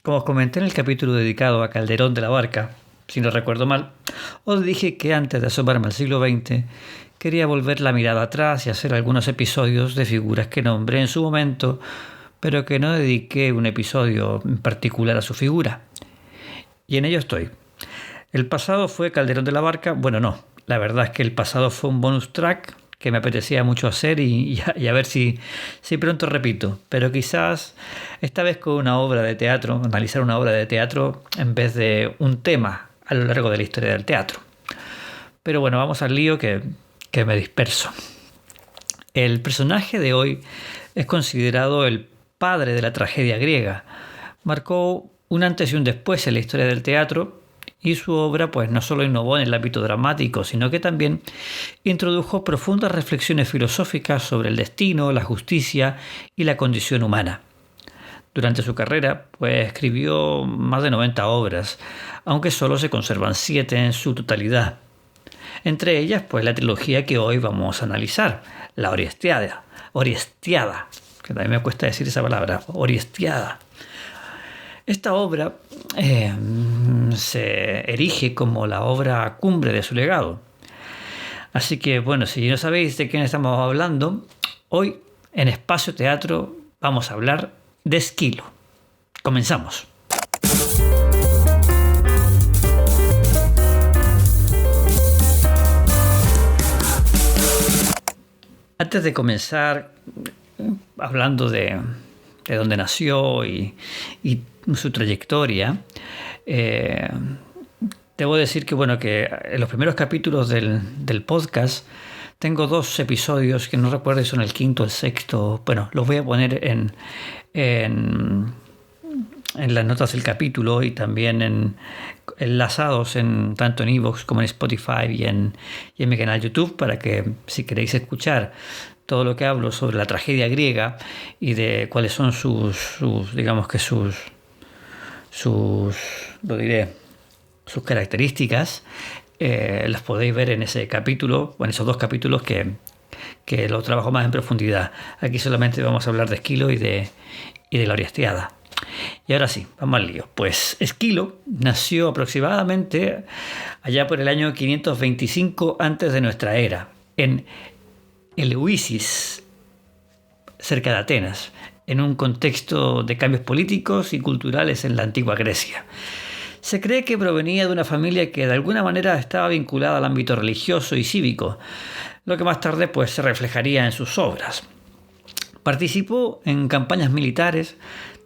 Como os comenté en el capítulo dedicado a Calderón de la Barca, si no recuerdo mal, os dije que antes de asomarme al siglo XX quería volver la mirada atrás y hacer algunos episodios de figuras que nombré en su momento, pero que no dediqué un episodio en particular a su figura. Y en ello estoy. El pasado fue Calderón de la Barca. Bueno, no. La verdad es que el pasado fue un bonus track que me apetecía mucho hacer y a ver si pronto repito. Pero quizás esta vez con una obra de teatro, analizar una obra de teatro en vez de un tema a lo largo de la historia del teatro. Pero bueno, vamos al lío que me disperso. El personaje de hoy es considerado el padre de la tragedia griega. Marcó un antes y un después en la historia del teatro y su obra pues no solo innovó en el ámbito dramático, sino que también introdujo profundas reflexiones filosóficas sobre el destino, la justicia y la condición humana. Durante su carrera pues escribió más de 90 obras, aunque solo se conservan 7 en su totalidad. Entre ellas pues la trilogía que hoy vamos a analizar, la Orestiada, que también me cuesta decir esa palabra, Orestiada. Esta obra se erige como la obra cumbre de su legado. Así que, bueno, si no sabéis de quién estamos hablando, hoy en Espacio Teatro vamos a hablar de Esquilo. Comenzamos. Antes de comenzar hablando de dónde nació y su trayectoria, debo decir que en los primeros capítulos del podcast tengo 2 episodios que no recuerdo si son el 5º o el 6º. Bueno, los voy a poner en las notas del capítulo y también enlazados tanto en iVoox como en Spotify y en mi canal YouTube, para que si queréis escuchar todo lo que hablo sobre la tragedia griega y de cuáles son sus características, las podéis ver en ese capítulo o en esos 2 capítulos que lo trabajo más en profundidad. Aquí solamente vamos a hablar de Esquilo y de la Orestiada. Y ahora sí, vamos al lío. Pues Esquilo nació aproximadamente allá por el año 525 antes de nuestra era, en Eleusis, cerca de Atenas, en un contexto de cambios políticos y culturales en la antigua Grecia. Se cree que provenía de una familia que de alguna manera estaba vinculada al ámbito religioso y cívico, lo que más tarde pues se reflejaría en sus obras. Participó en campañas militares,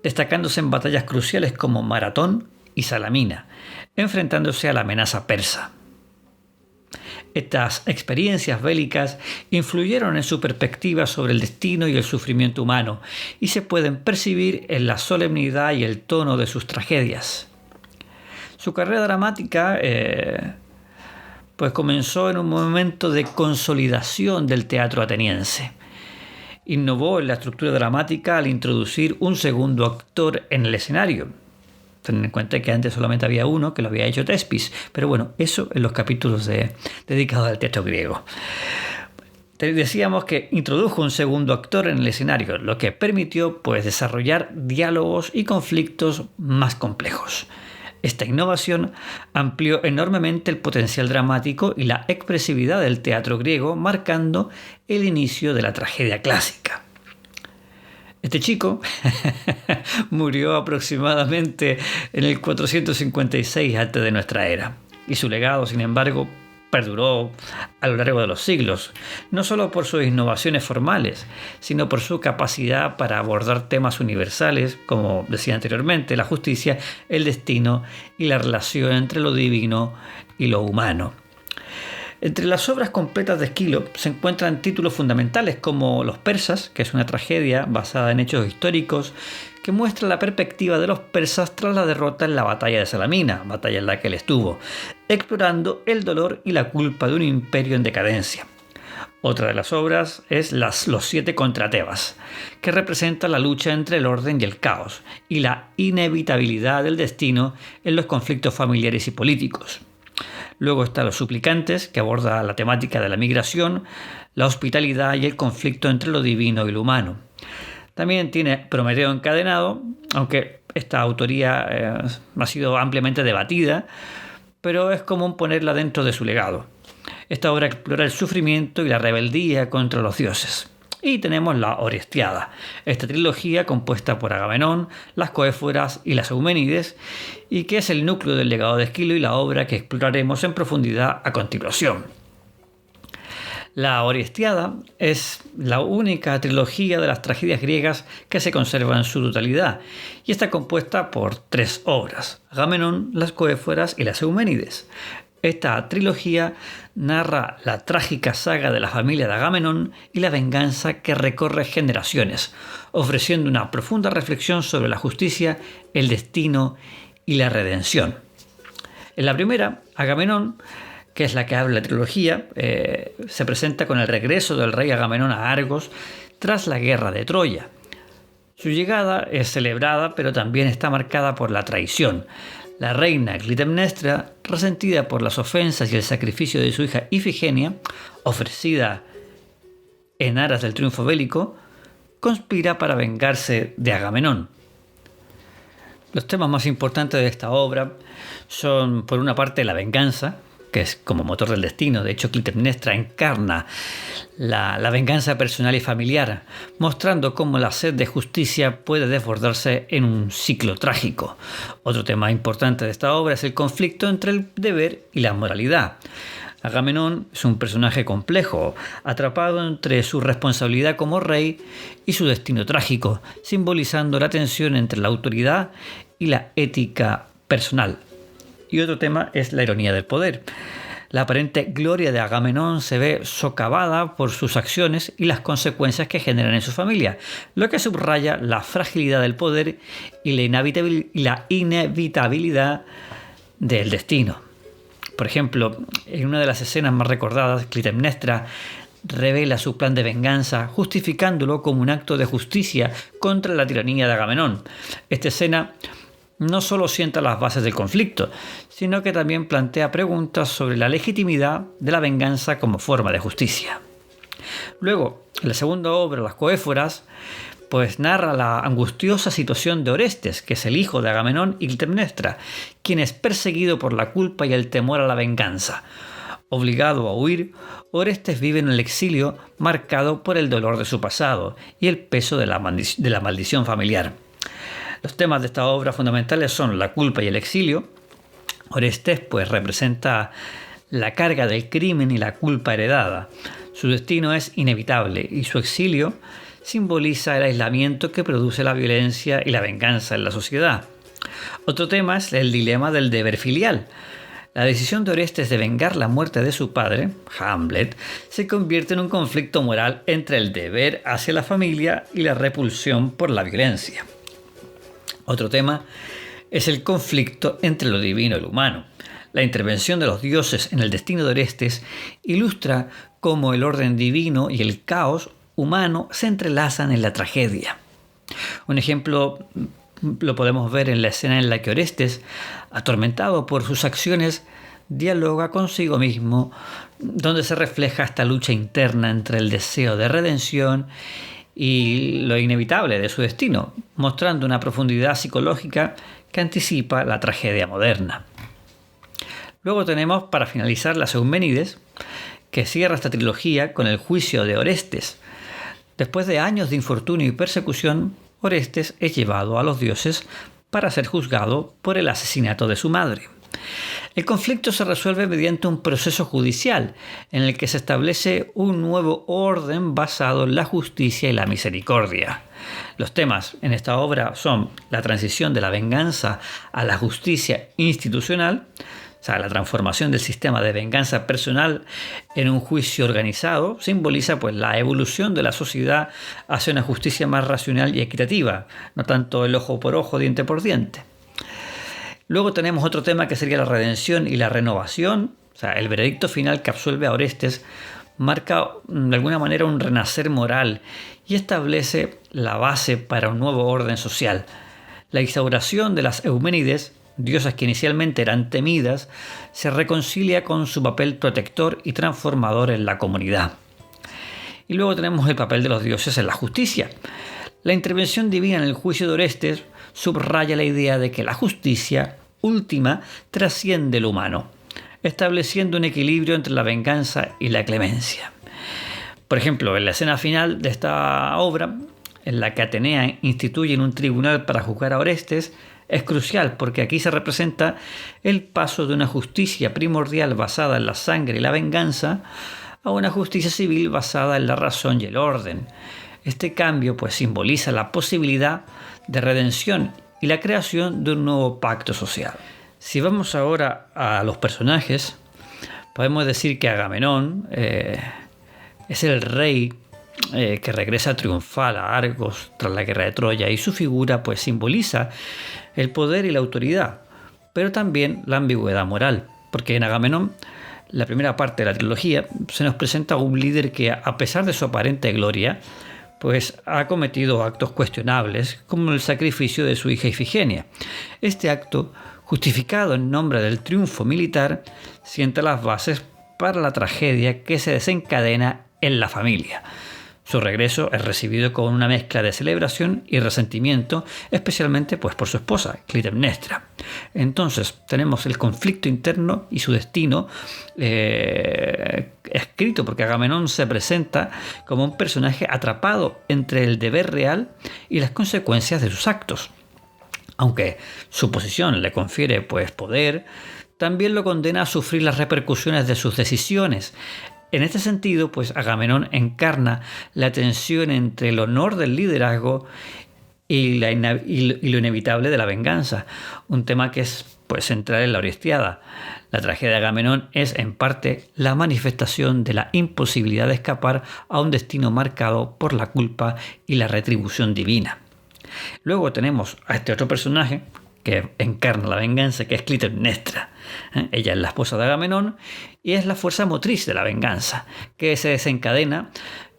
destacándose en batallas cruciales como Maratón y Salamina, enfrentándose a la amenaza persa. Estas experiencias bélicas influyeron en su perspectiva sobre el destino y el sufrimiento humano y se pueden percibir en la solemnidad y el tono de sus tragedias. Su carrera dramática pues comenzó en un momento de consolidación del teatro ateniense. Innovó en la estructura dramática al introducir un segundo actor en el escenario. Ten en cuenta que antes solamente había uno, que lo había hecho Thespis, pero bueno, eso en los capítulos dedicados al teatro griego. Decíamos que introdujo un segundo actor en el escenario, lo que permitió pues desarrollar diálogos y conflictos más complejos. Esta innovación amplió enormemente el potencial dramático y la expresividad del teatro griego, marcando el inicio de la tragedia clásica. Este chico murió aproximadamente en el 456 antes de nuestra era, y su legado, sin embargo, perduró a lo largo de los siglos, no solo por sus innovaciones formales, sino por su capacidad para abordar temas universales, como decía anteriormente, la justicia, el destino y la relación entre lo divino y lo humano. Entre las obras completas de Esquilo se encuentran títulos fundamentales como Los persas, que es una tragedia basada en hechos históricos que muestra la perspectiva de los persas tras la derrota en la batalla de Salamina, batalla en la que él estuvo, explorando el dolor y la culpa de un imperio en decadencia. Otra de las obras es Los 7 contra Tebas, que representa la lucha entre el orden y el caos y la inevitabilidad del destino en los conflictos familiares y políticos. Luego está Los suplicantes, que aborda la temática de la migración, la hospitalidad y el conflicto entre lo divino y lo humano. También tiene Prometeo encadenado, aunque Esta autoría ha sido ampliamente debatida, pero es común ponerla dentro de su legado. Esta obra explora el sufrimiento y la rebeldía contra los dioses. Y tenemos la Orestiada, esta trilogía compuesta por Agamenón, las Coéforas y las Euménides, y que es el núcleo del legado de Esquilo y la obra que exploraremos en profundidad a continuación. La Orestiada es la única trilogía de las tragedias griegas que se conserva en su totalidad y está compuesta por 3 obras: Agamenón, las Coéforas y las Euménides. Esta trilogía narra la trágica saga de la familia de Agamenón y la venganza que recorre generaciones, ofreciendo una profunda reflexión sobre la justicia, el destino y la redención. En la primera, Agamenón, que es la que habla la trilogía, se presenta con el regreso del rey Agamenón a Argos tras la guerra de Troya. Su llegada es celebrada, pero también está marcada por la traición. La reina Clitemnestra, resentida por las ofensas y el sacrificio de su hija Ifigenia, ofrecida en aras del triunfo bélico, conspira para vengarse de Agamenón. Los temas más importantes de esta obra son, por una parte, la venganza, que es como motor del destino. De hecho, Clitemnestra encarna la venganza personal y familiar, mostrando cómo la sed de justicia puede desbordarse en un ciclo trágico. Otro tema importante de esta obra es el conflicto entre el deber y la moralidad. Agamenón es un personaje complejo, atrapado entre su responsabilidad como rey y su destino trágico, simbolizando la tensión entre la autoridad y la ética personal. Y otro tema es la ironía del poder. La aparente gloria de Agamenón se ve socavada por sus acciones y las consecuencias que generan en su familia, lo que subraya la fragilidad del poder y la inevitabilidad del destino. Por ejemplo, en una de las escenas más recordadas, Clitemnestra revela su plan de venganza, justificándolo como un acto de justicia contra la tiranía de Agamenón. Esta escena no solo sienta las bases del conflicto, sino que también plantea preguntas sobre la legitimidad de la venganza como forma de justicia. Luego, en la segunda obra, Las Coéforas, pues narra la angustiosa situación de Orestes, que es el hijo de Agamenón y Clitemnestra, quien es perseguido por la culpa y el temor a la venganza. Obligado a huir, Orestes vive en el exilio marcado por el dolor de su pasado y el peso de la maldición familiar. Los temas de esta obra fundamentales son la culpa y el exilio. Orestes pues representa la carga del crimen y la culpa heredada. Su destino es inevitable y su exilio simboliza el aislamiento que produce la violencia y la venganza en la sociedad. Otro tema es el dilema del deber filial. La decisión de Orestes de vengar la muerte de su padre, Hamlet, se convierte en un conflicto moral entre el deber hacia la familia y la repulsión por la violencia. Otro tema es el conflicto entre lo divino y lo humano. La intervención de los dioses en el destino de Orestes ilustra cómo el orden divino y el caos humano se entrelazan en la tragedia. Un ejemplo lo podemos ver en la escena en la que Orestes, atormentado por sus acciones, dialoga consigo mismo, donde se refleja esta lucha interna entre el deseo de redención y lo inevitable de su destino, mostrando una profundidad psicológica que anticipa la tragedia moderna. Luego tenemos, para finalizar, las Euménides, que cierra esta trilogía con el juicio de Orestes. Después de años de infortunio y persecución, Orestes es llevado a los dioses para ser juzgado por el asesinato de su madre. El conflicto se resuelve mediante un proceso judicial en el que se establece un nuevo orden basado en la justicia y la misericordia. Los temas en esta obra son la transición de la venganza a la justicia institucional, o sea, la transformación del sistema de venganza personal en un juicio organizado simboliza pues la evolución de la sociedad hacia una justicia más racional y equitativa, no tanto el ojo por ojo, diente por diente. Luego tenemos otro tema que sería la redención y la renovación, o sea, el veredicto final que absuelve a Orestes marca de alguna manera un renacer moral y establece la base para un nuevo orden social. La instauración de las Euménides, diosas que inicialmente eran temidas, se reconcilia con su papel protector y transformador en la comunidad. Y luego tenemos el papel de los dioses en la justicia. La intervención divina en el juicio de Orestes subraya la idea de que la justicia última trasciende lo humano, estableciendo un equilibrio entre la venganza y la clemencia. Por ejemplo, en la escena final de esta obra, en la que Atenea instituye un tribunal para juzgar a Orestes, es crucial porque aquí se representa el paso de una justicia primordial basada en la sangre y la venganza a una justicia civil basada en la razón y el orden. Este cambio pues simboliza la posibilidad de redención y la creación de un nuevo pacto social. Si vamos ahora a los personajes, podemos decir que Agamenón es el rey que regresa triunfal a Argos tras la guerra de Troya, y su figura pues simboliza el poder y la autoridad, pero también la ambigüedad moral, porque en Agamenón, la primera parte de la trilogía, se nos presenta un líder que, a pesar de su aparente gloria, pues ha cometido actos cuestionables, como el sacrificio de su hija Ifigenia. Este acto, justificado en nombre del triunfo militar, sienta las bases para la tragedia que se desencadena en la familia. Su regreso es recibido con una mezcla de celebración y resentimiento, especialmente pues por su esposa, Clitemnestra. Entonces tenemos el conflicto interno y su destino escrito, porque Agamenón se presenta como un personaje atrapado entre el deber real y las consecuencias de sus actos. Aunque su posición le confiere pues poder, también lo condena a sufrir las repercusiones de sus decisiones. En este sentido, pues Agamenón encarna la tensión entre el honor del liderazgo y lo inevitable de la venganza, un tema que es pues central en la Orestiada. La tragedia de Agamenón es en parte la manifestación de la imposibilidad de escapar a un destino marcado por la culpa y la retribución divina. Luego tenemos a este otro personaje que encarna la venganza, que es Clitemnestra. Ella es la esposa de Agamenón y es la fuerza motriz de la venganza, que desencadena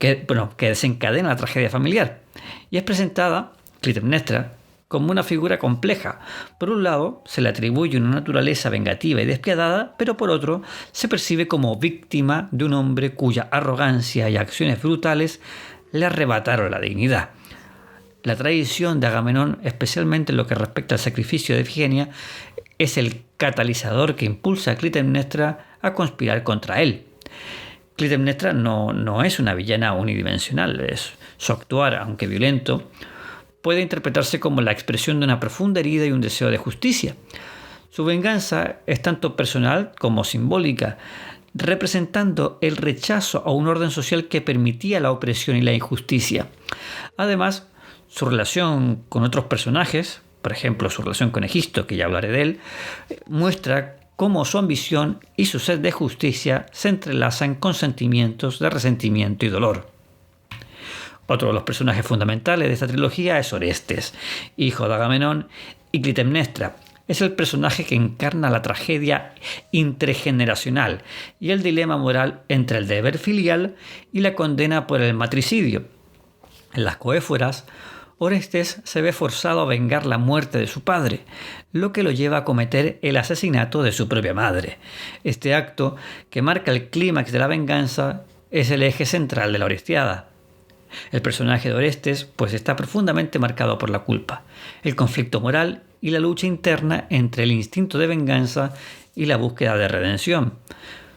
la tragedia familiar. Y es presentada, Clitemnestra, como una figura compleja. Por un lado, se le atribuye una naturaleza vengativa y despiadada, pero por otro, se percibe como víctima de un hombre cuya arrogancia y acciones brutales le arrebataron la dignidad. La traición de Agamenón, especialmente en lo que respecta al sacrificio de Ifigenia, es el catalizador que impulsa a Clitemnestra a conspirar contra él. Clitemnestra no es una villana unidimensional. Su actuar, aunque violento, puede interpretarse como la expresión de una profunda herida y un deseo de justicia. Su venganza es tanto personal como simbólica, representando el rechazo a un orden social que permitía la opresión y la injusticia. Además, su relación con otros personajes, por ejemplo su relación con Egisto, que ya hablaré de él, muestra cómo su ambición y su sed de justicia se entrelazan con sentimientos de resentimiento y dolor. Otro de los personajes fundamentales de esta trilogía es Orestes, hijo de Agamenón y Clitemnestra. Es el personaje que encarna la tragedia intergeneracional y el dilema moral entre el deber filial y la condena por el matricidio. En las Coéforas, Orestes se ve forzado a vengar la muerte de su padre, lo que lo lleva a cometer el asesinato de su propia madre. Este acto, que marca el clímax de la venganza, es el eje central de la Orestiada. El personaje de Orestes pues está profundamente marcado por la culpa, el conflicto moral y la lucha interna entre el instinto de venganza y la búsqueda de redención.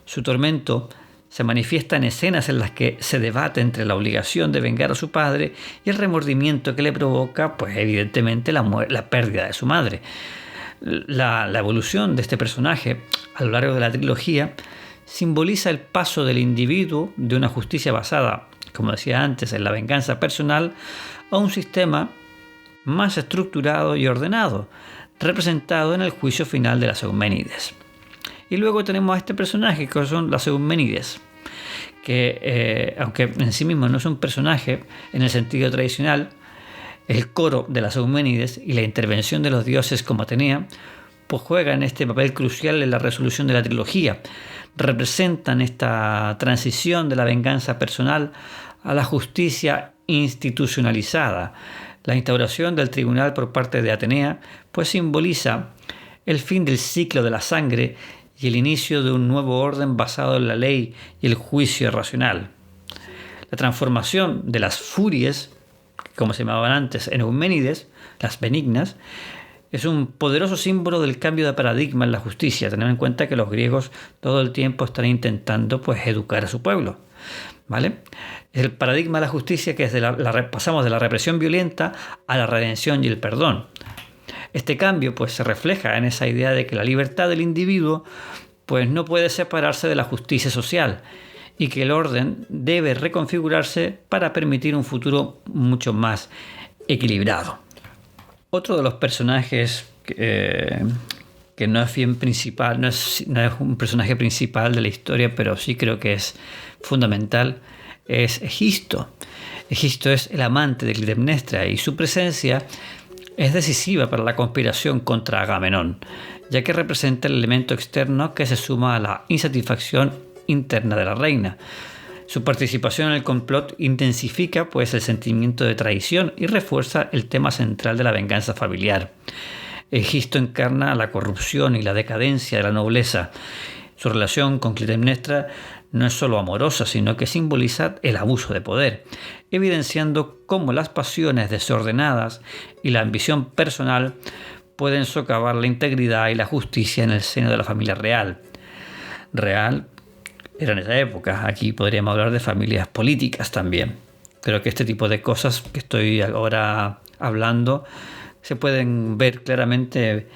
Su tormento se manifiesta en escenas en las que se debate entre la obligación de vengar a su padre y el remordimiento que le provoca, pues evidentemente, la pérdida de su madre. La evolución de este personaje a lo largo de la trilogía simboliza el paso del individuo de una justicia basada, como decía antes, en la venganza personal, a un sistema más estructurado y ordenado, representado en el juicio final de las Euménides. Y luego tenemos a este personaje, que son las Euménides, que aunque en sí mismo no es un personaje en el sentido tradicional, el coro de las Euménides y la intervención de los dioses como Atenea pues juegan este papel crucial en la resolución de la trilogía. Representan esta transición de la venganza personal a la justicia institucionalizada. La instauración del tribunal por parte de Atenea pues simboliza el fin del ciclo de la sangre y el inicio de un nuevo orden basado en la ley y el juicio racional. La transformación de las furies, como se llamaban antes, en Euménides, las benignas, es un poderoso símbolo del cambio de paradigma en la justicia. Tened en cuenta que los griegos todo el tiempo están intentando pues educar a su pueblo, ¿vale? El paradigma de la justicia que es pasamos de la represión violenta a la redención y el perdón. Este cambio pues se refleja en esa idea de que la libertad del individuo pues no puede separarse de la justicia social y que el orden debe reconfigurarse para permitir un futuro mucho más equilibrado. Otro de los personajes que no es bien principal, no es un personaje principal de la historia, pero sí creo que es fundamental, es Egisto. Egisto es el amante de Clitemnestra y su presencia es decisiva para la conspiración contra Agamenón, ya que representa el elemento externo que se suma a la insatisfacción interna de la reina. Su participación en el complot intensifica pues el sentimiento de traición y refuerza el tema central de la venganza familiar. Egisto encarna la corrupción y la decadencia de la nobleza. Su relación con Clitemnestra no es solo amorosa, sino que simboliza el abuso de poder, evidenciando cómo las pasiones desordenadas y la ambición personal pueden socavar la integridad y la justicia en el seno de la familia real. Real era en esa época. Aquí podríamos hablar de familias políticas también. Creo que este tipo de cosas que estoy ahora hablando se pueden ver claramente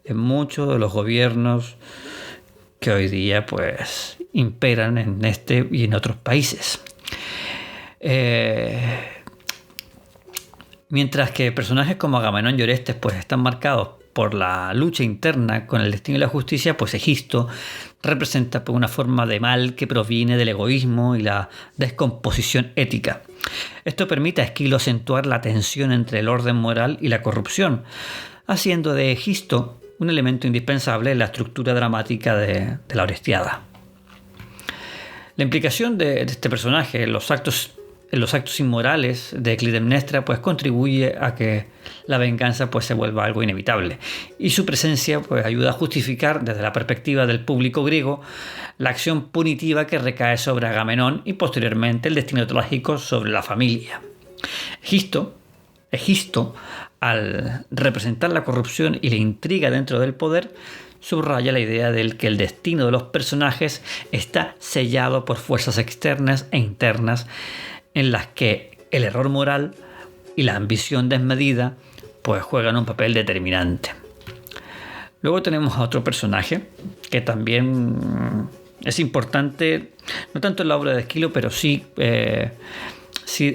en muchos de los gobiernos que hoy día pues imperan en este y en otros países. Mientras que personajes como Agamenón y Orestes pues están marcados por la lucha interna con el destino y la justicia, pues Egisto representa una forma de mal que proviene del egoísmo y la descomposición ética. Esto permite a Esquilo acentuar la tensión entre el orden moral y la corrupción, haciendo de Egisto un elemento indispensable en la estructura dramática de la Orestiada. La implicación de este personaje en los actos inmorales de Clitemnestra pues contribuye a que la venganza pues se vuelva algo inevitable, y su presencia pues ayuda a justificar desde la perspectiva del público griego la acción punitiva que recae sobre Agamenón y posteriormente el destino trágico sobre la familia. Egisto, al representar la corrupción y la intriga dentro del poder, subraya la idea de que el destino de los personajes está sellado por fuerzas externas e internas en las que el error moral y la ambición desmedida pues juegan un papel determinante. Luego tenemos a otro personaje que también es importante, no tanto en la obra de Esquilo, pero sí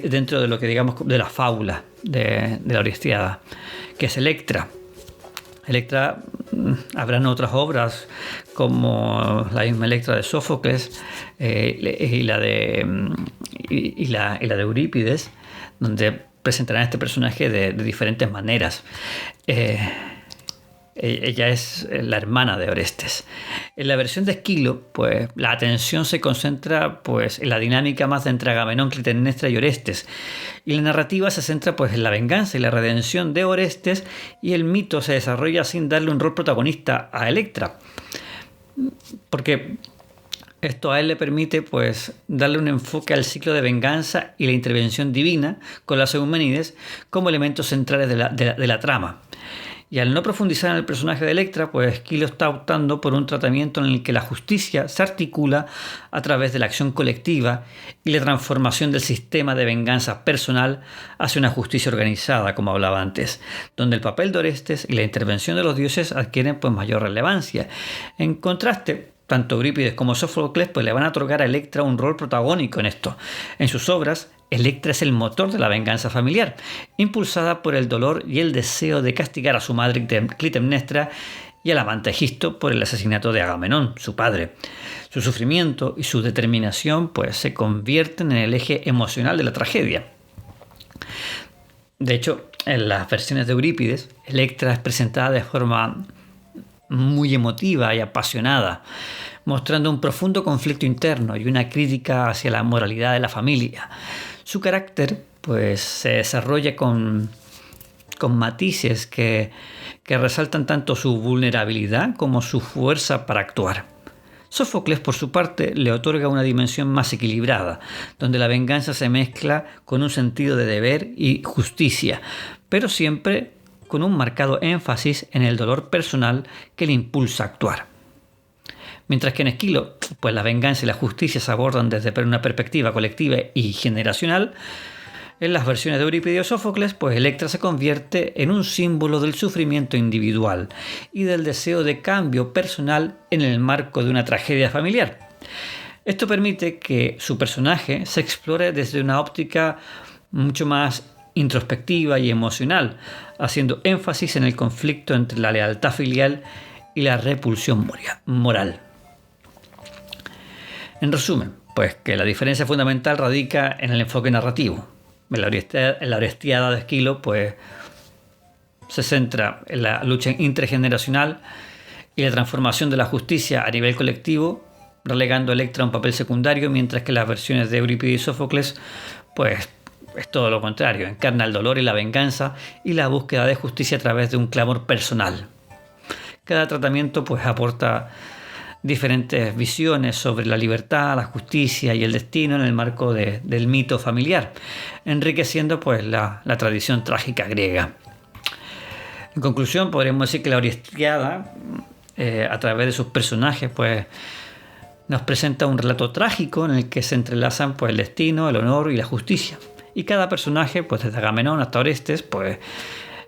dentro de lo que digamos de la fábula de la Orestiada, que es Electra. Electra, habrán otras obras como la misma Electra de Sófocles y la de Eurípides, donde presentarán este personaje de diferentes maneras. Ella es la hermana de Orestes. En la versión de Esquilo, pues la atención se concentra pues en la dinámica más entre Agamenón, Clitemnestra y Orestes, y la narrativa se centra pues en la venganza y la redención de Orestes, y el mito se desarrolla sin darle un rol protagonista a Electra, porque esto a él le permite pues darle un enfoque al ciclo de venganza y la intervención divina con las Euménides como elementos centrales de la trama. Y al no profundizar en el personaje de Electra, pues Esquilo está optando por un tratamiento en el que la justicia se articula a través de la acción colectiva y la transformación del sistema de venganza personal hacia una justicia organizada, como hablaba antes, donde el papel de Orestes y la intervención de los dioses adquieren pues mayor relevancia. En contraste, tanto Eurípides como Sófocles pues le van a otorgar a Electra un rol protagónico en esto. En sus obras, Electra es el motor de la venganza familiar, impulsada por el dolor y el deseo de castigar a su madre Clitemnestra y al amante Egisto por el asesinato de Agamenón, su padre. Su sufrimiento y su determinación pues se convierten en el eje emocional de la tragedia. De hecho, en las versiones de Eurípides, Electra es presentada de forma muy emotiva y apasionada, mostrando un profundo conflicto interno y una crítica hacia la moralidad de la familia. Su carácter pues se desarrolla con matices que resaltan tanto su vulnerabilidad como su fuerza para actuar. Sófocles, por su parte, le otorga una dimensión más equilibrada, donde la venganza se mezcla con un sentido de deber y justicia, pero siempre con un marcado énfasis en el dolor personal que le impulsa a actuar. Mientras que en Esquilo, pues la venganza y la justicia se abordan desde una perspectiva colectiva y generacional, en las versiones de Eurípides y Sófocles, pues Electra se convierte en un símbolo del sufrimiento individual y del deseo de cambio personal en el marco de una tragedia familiar. Esto permite que su personaje se explore desde una óptica mucho más introspectiva y emocional, haciendo énfasis en el conflicto entre la lealtad filial y la repulsión moral. En resumen, pues que la diferencia fundamental radica en el enfoque narrativo. En la Orestiada de Esquilo, pues se centra en la lucha intergeneracional y la transformación de la justicia a nivel colectivo, relegando a Electra a un papel secundario, mientras que las versiones de Eurípides y Sófocles, pues es todo lo contrario, encarna el dolor y la venganza y la búsqueda de justicia a través de un clamor personal. Cada tratamiento pues aporta diferentes visiones sobre la libertad, la justicia y el destino en el marco del mito familiar, enriqueciendo pues la tradición trágica griega. En conclusión, podríamos decir que la Orestiada, a través de sus personajes, pues nos presenta un relato trágico en el que se entrelazan pues el destino, el honor y la justicia. Y cada personaje, pues desde Agamenón hasta Orestes, pues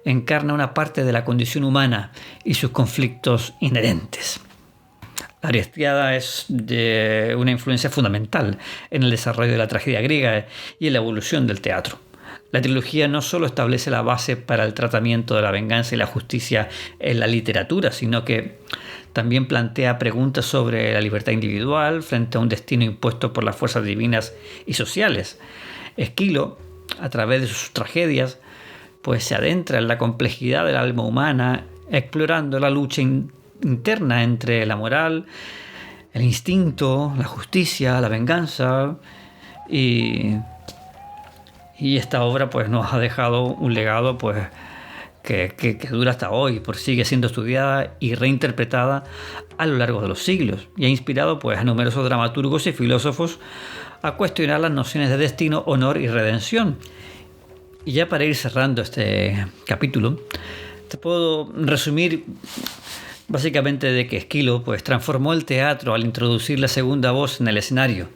encarna una parte de la condición humana y sus conflictos inherentes. La Orestiada es de una influencia fundamental en el desarrollo de la tragedia griega y en la evolución del teatro. La trilogía no solo establece la base para el tratamiento de la venganza y la justicia en la literatura, sino que también plantea preguntas sobre la libertad individual frente a un destino impuesto por las fuerzas divinas y sociales. Esquilo, a través de sus tragedias, pues se adentra en la complejidad del alma humana, explorando la lucha interna entre la moral, el instinto, la justicia, la venganza, y esta obra pues nos ha dejado un legado pues que dura hasta hoy, pues sigue siendo estudiada y reinterpretada a lo largo de los siglos y ha inspirado pues a numerosos dramaturgos y filósofos a cuestionar las nociones de destino, honor y redención. Y ya para ir cerrando este capítulo, te puedo resumir básicamente de que Esquilo pues transformó el teatro al introducir la segunda voz en el escenario,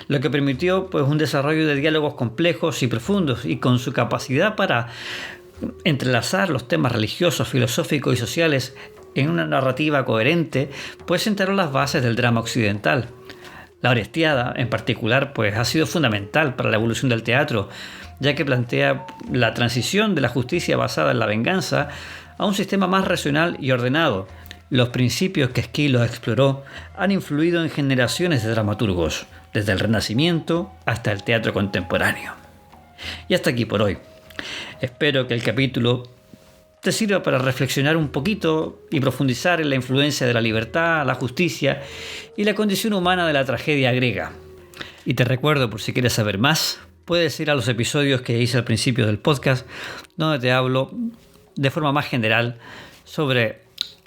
lo que permitió pues un desarrollo de diálogos complejos y profundos, y con su capacidad para entrelazar los temas religiosos, filosóficos y sociales en una narrativa coherente, pues sentaron las bases del drama occidental. La Orestiada, en particular, pues ha sido fundamental para la evolución del teatro, ya que plantea la transición de la justicia basada en la venganza a un sistema más racional y ordenado. Los principios que Esquilo exploró han influido en generaciones de dramaturgos, desde el Renacimiento hasta el teatro contemporáneo. Y hasta aquí por hoy. Espero que el capítulo te sirva para reflexionar un poquito y profundizar en la influencia de la libertad, la justicia y la condición humana de la tragedia griega. Y te recuerdo, por si quieres saber más, puedes ir a los episodios que hice al principio del podcast, donde te hablo de forma más general sobre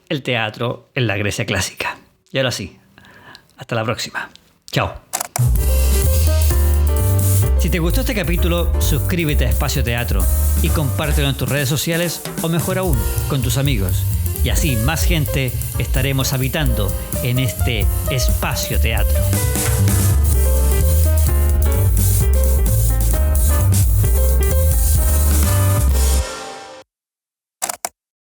el teatro en la Grecia clásica. Y ahora sí, hasta la próxima. Chao. Si te gustó este capítulo, suscríbete a Espacio Teatro y compártelo en tus redes sociales, o mejor aún, con tus amigos. Y así más gente estaremos habitando en este Espacio Teatro.